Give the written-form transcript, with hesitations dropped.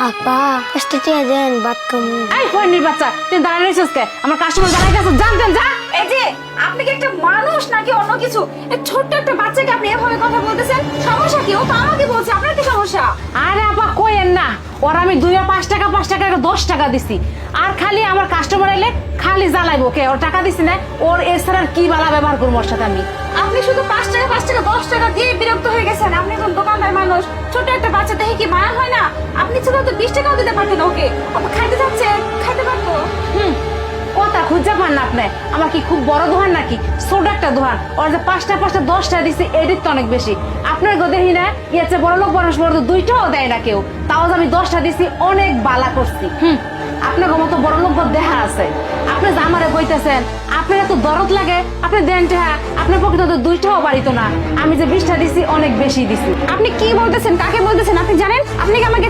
আপা কষ্ট দিয়ে দেন বাদ কম। এই ফোনের বাচ্চা তুই দাঁড়ায় রয়েছিস কে? আমার কাস্টমার দাঁড়ায় গেছে, জানতেন যা। এই যে আপনি কি একটা মানুষ নাকি অন্য কিছু? এই ছোট্ট একটা বাচ্চাকে আপনি এভাবে কথা বলতেছেন, সমস্যা কি? ও তো আমাকে বলছে, আপনার কি সমস্যা? আরে আপা কইেন না, ওর আমি 2 আর 5 টাকা 5 টাকা 10 টাকা দিছি। আর খালি আমার কাস্টমার এলে খালি জ্বালাইবো কে? ওর টাকা দিছি না, ওর এছাড়া আর কি বালা ব্যবহার করবো ওর সাথে আমি? আপনি শুধু 5 টাকা 5 টাকা 10 টাকা দিয়ে বিরক্ত হয়ে গেছেন। আপনি একজন দোকানদার মানুষ, ছোট একটা বাচ্চা দেখে কি মায়া হয় না? আপনি ছিল তো 20 টাকাও দিতে পারতেন ওকে। ও খাইতে যাচ্ছে, খাইতে পারতো। কথা খুঁজে পান না আপনি? আমার কি খুব বড় দোকান নাকি? ছোট একটা দোকান। ওর যে 5টা 5টা 10 টাকা দিছি, এডিট তো অনেক বেশি। আপনার গো দেখি না, ইয়াচ্ছে বড় লোক মানুষ বড় 2টাও দেয় না কেউ, তাও যে আমি 10টা দিছি, অনেক বালা করছি। আপনার মতো বড় লোক দেখা আছে? আপনি যে আমারে কইতেছেন আপনার এত দরদ লাগে, আপনি দেন টাকা, আপনার পক্ষে তো 2টাও বাড়িতো না। আমি যে 20টা দিছি অনেক বেশি দিছি। আপনি কি বলতেছেন? কাকে বলতেছেন? আপনি জানেন? আপনি কি আমাকে